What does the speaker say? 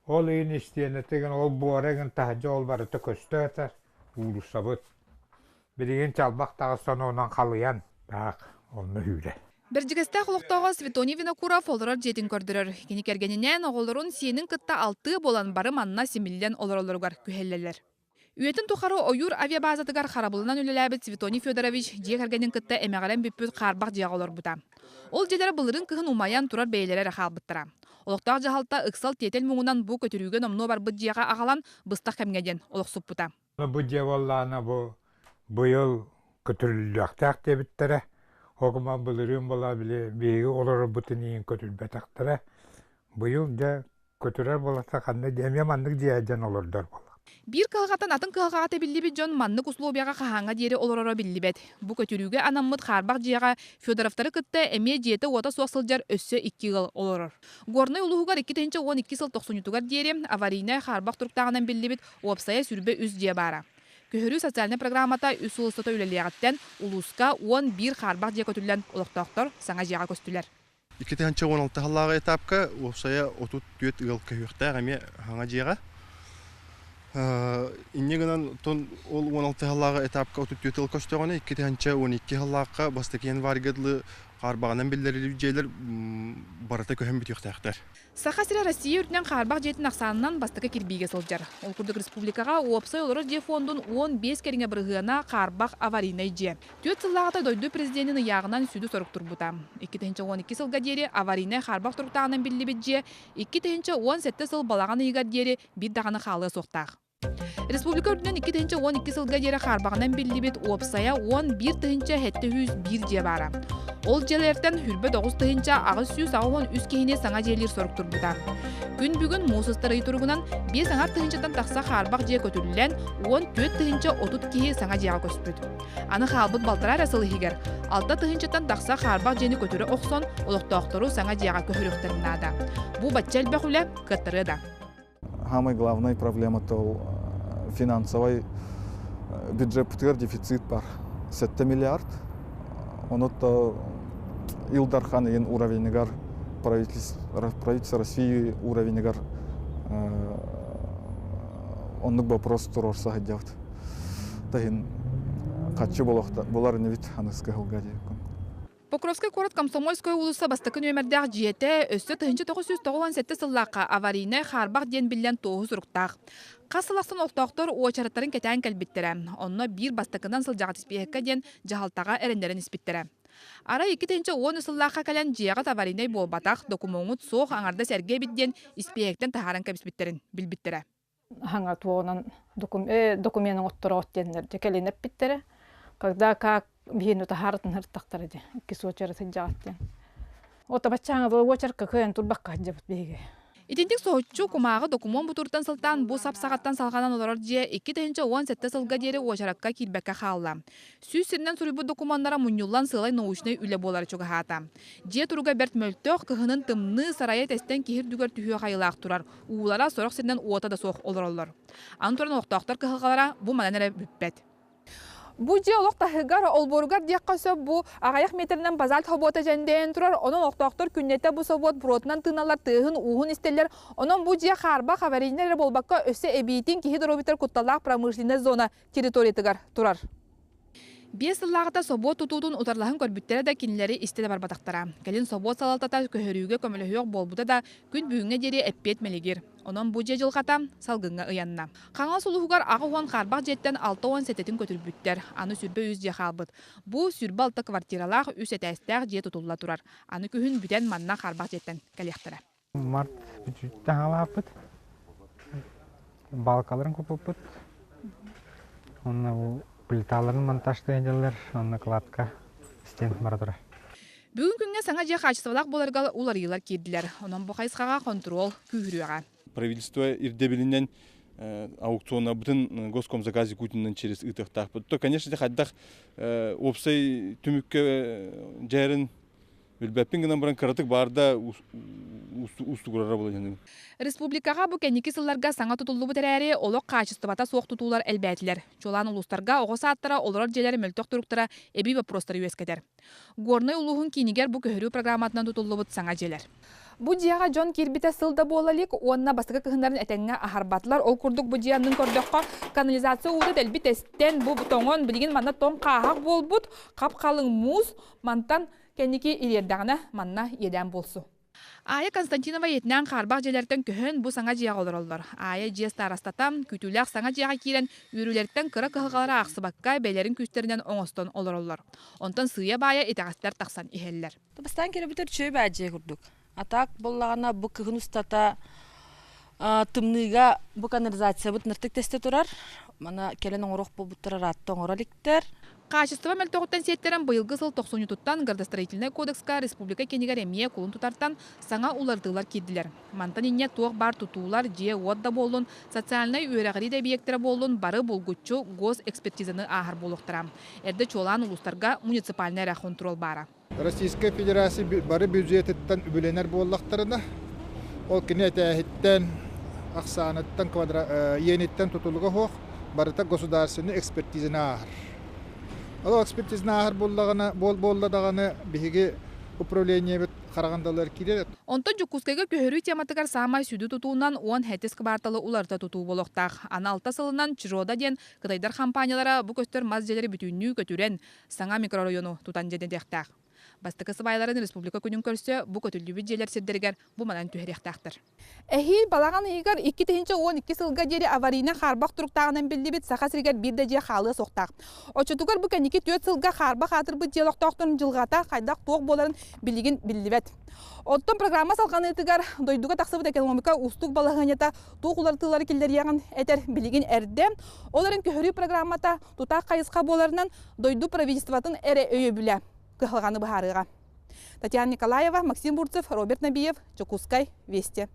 Ол ин истиенетеген ол буареген тахжа ол барыты көстөтер, улусабыт. Билеген чалбак тагысан онан калыян, так, онны хүре. Біржігісті құлықтауға Светоний Винокуров олырар жетін көрдірір. Кені кергенінен оғылырын сиенің кытта 6 болан бары манна семілден олар-оларығар күхеллелер. Үйетін тұқары ойыр авиабазатығар қарабылынан өлеләбіт Светоний Федорович же кергенін кытта әмәғарен бүппіт қарбақ жеға олар бұта. Ол желері бұлырын кығын умаян тұрар бейлері рақал бұттыра. Олықтақ жағалта ұқсал тетел мұңынан бұ көтірүйген омно бар бұд жеға ағалан бұстақ кәмгеден олықсып бұта. Бұ же болланы бұйыл көтірілдіқтақ дебіттері. Оғыма бұлырын бола біле бейгі олары бұтын ең көтілбәтақтары. Бұйыл же көтірер боласа қандай деме мандық жияжан олардар бола. Bir kılgatan atın kılgata billibet John manlık uslubiyaga kahanga deri olororo billibet. Bu kötürüge anammıt xarbaq jiyaga Fyodorovtары kıtta eme jeti ota suaqsıljar össö 2 yıl oloror. Gornay uluhugar 2-12 yıl 90 deri avariyna xarbaq turktağından billibet opsaya sürbe üz jiya bara. Köhürü sosyalne programata üsulustata üleliyagattan uluska 11 xarbaq jiya kötülen oloqtaqtor sana jiyaga köstüler. 2-16 hallaga etapka opsaya 34 yıl köhüqtaq eme hanga jiyaga. Иннегенен тон ол 16 халлага этапка 34 жыл көстөгөнө 2-12 халлага бастыкен варгыдлы карбагынан билдирилип жейлер барата көһөн бүтүктактар. Сахасыра Россия үртінен қарбақ жетін ақсанынан бастықы кирбиге сылжар. Ол күрдік республикаға уопсай олары же фондын 15 керіңе бірғығына қарбақ аварийнай же. Төт сыллағыта дойду президентінің яғынан сүді сорық тұрбыта. 2-12 сылға дері аварийнай қарбақ тұрықтағынан білі же, 2-17 сыл балаған үйгар дері бір дағаны қалы соқтақ. Республика үрдінен 2-12 сылға дері қарбағынан білі бет уопсая 11-1 же бара. Ол желерден хүрбе 9 ағыз сүйіз ағуын үз кейіне саңа жерлер сорық тұрбыда. Күн бүгін мосыстары тұрғынан 5 аңар тыхынчадан тақса қарбақ же көтілілен 14 отут кейі саңа жеға көспүд. Аны қалбыт балтырар асылы егер. 6 тыхынчадан тақса қарбақ жені көтірі оқсон, олықтақтыру саңа жеға көхіріқтерінада. Бұ батчал бәхулі кыттыры да. Самая главная проблема то финансовый бюджет дефицит бар 7 миллиард. Он-то Илдархан ен уровенегар правительство России уровенегар оннук вопрос турорса хадявт. Тахин качы болар не вит ханыска хылгади. Покровская город Комсомольская улуса бастыкы нөмірдәқ жиеті өсті 1997 сыллаққа аварийны қарбақ ден білен тоғыз ұрықтақ. Қасылақсын оқтақтар оғачараттарын кәтән кәлбеттірі. Онына бір бастықынан сылжағат іспейекке ден жағалтаға әріндерін іспеттірі. Ара 2-10 сыллаққа кәлен жиғат аварийнай болбатақ документут соқ аңарда сәрге бидден іспейектен тағаран кәбіспеттерін білбеттірі. Ханга туонан документын оттора оттендер жекеленеп биттері. Когда как бейну тахартын хырттақтар еді, кесі очары сәджағаттен. Ота бачаңа бұл очарка көйін турбаққа жабыт бейге. Итендік соғытчу кумағы документ бұтыртан сылтан бұ сапсағаттан салғанан олар же 2-17 сылға дері очаракка кирбәкка қалла. Сүйсіннен сұрыбы документтара мұнюллан сылай научный үлі болары чуғағата. Же тұруға бәрт мөлтөқ кығының тымны сарайы тәстен кехір дүгер түйі қайылақ тұрар. Уылара сорақ сенен ота да соқ олар. Антуран оқтақтар кығығалара бұ мананары бүппәт. Бу же олоқтахыгар олборугар дияққасы бу ағаяқ метрінен базалт хобота жәндейін тұрар, оның оқтақтар күннетті бұ собот бұротынан тыналар тығын уғын істелер, оның бу же қарба қабаринер болбаққа өсі әбейтін кейі дұробитер құтталақ промышленный зона территориятығар тұрар. Бес сыллағыта собот тұтудың ұтарлағын көрбіттері де кенілері істеді барбатақтара. Кәлін собот салалтата көхіріуге көміліғек болбуды да күн бүгінге дері әппет мәлегер. Onun bu жылғата салгынға ұянна. Қаңал сұлығығар ағы оған қарбақ жеттен 6-10 сәтетін көтірбіттер. Аны сүрбе үз же қалбыт. Бұл сүрбе алты квартиралақ үз әтәстәқ же тұтылла тұрар. Аны күхін бүтен манна қарбақ жеттен кәлектірі. Март бүтіттен алапыт. Балкаларын көпіпіт. Оны плиталарын монтажды әнделер, оны кладка істен бара. Бүгін күнге саңа же қачысывалақ боларғал улар елар керділер. Онан бұқайсқаға контрол күйіріға. Правительство ирдебелинен аукциона бүтін госкомзаказы кутинен через ытықтақ. То, конечно, хаддақ опсай түмікке жәрін білбәппен гынан бұрын қаратық барда устуғырара болады. Республикаға бұ кәнекі сылларға саңа тұтылы бұтыр әрі олық қачыстыбата соқ тұтулар әлбәтілер. Жолан ұлыстарға оғы сааттара олар желері мөлтөк тұрықтыра әбей вопростары өскедер. Горной ұлығын кейінігер бұ көхіру программатынан тұтылы бұт саңа желер. Бу дияга Джон Кирбите сылда болалик, онна бастыка кыһыннарын этеңге ахарбатлар. Ол курдук бу диянын көрдөккө канализация ууда элбит эстен бу тоңон билген манна тоң каахак болбут, кап калың муз мантан кеники илердагына манна еден болсу. Ая Константинова етнен қарбақ желерттен көхін бұ саңа жияқ олырылдар. Ая жия старастатам, күтіләқ саңа жияға кирен үрілерттен кыра кығылары ақсыбаққа бәйлерін күстерінен оңыстон олырылдар. Онтан сыя бая етағастар тақсан ихеллер. Табастан кері бүтір чөй бәджей күрдік. Атақ болағана бұ кығын ұстата тымныға бұ канализация бұт ныртық тесте тұрар. Мана келен оңырық бұл бұттырар атты оңыраліктер. Качество мөлтоғыттан сеттерін бұйылғы сыл 93-туттан Градостроительный кодекска республика кенегер емие кулын тұтартан саңа улардылар кеділер. Мантан инне туық бар тұтулар же отда болын, социальный үйрәғіри де биектері болын, бары болгучу гос экспертизаны ағыр болуқтырам. Әрді чолан улустарға муниципальный рахунтрол бара. Российская Федерация бары бюджеттен үбіленер боллақтарына, ол кене әтәхеттен, ақсанаттан, ениттен тұтылығы хоқ, барыта государственный экспертизаны ағыр. Ал экспертизаны ағыр болладағаны бігі управление бет қарағандалар кирет. Онтон Жукускайга көхөрүй тематыгар самай сүді тұтуынан 10 хәтіс кыбарталы уларта тұту болуқтақ. Ана алта сылынан Чирода ден кытайдар компаниялара бұ көстер маз желері бүтінні көтүрен саңа микрорайону тұтан жедендектақ. Бастықы сыбайларын республика күнін көрсе, бұ көтілді бюджелер сердергер бұ манан түхеректақтыр. Эхил балаған игар 2-12 сылға дері аварийна қарбақ тұрықтағынан білді бет сақа сіргер бірді же қалы соқтақ. Очытугар бұ кәнеке 4 сылға қарбақ атыр бұ диалогтақтың жылғата қайдақ тоқ боларын білген білді бет. Оттон программа салған етігар дойдуға тақсыбыт экономика ұстық балағанета тоқулар тылары келдер яғын әтер білген әрді. Оларын көхірі программата тұтақ қайысқа боларынан дойду правительстватын әрі өйі білі. Татьяна Николаева, Максим Бурцев, Роберт Набиев, Чукускай, Вести.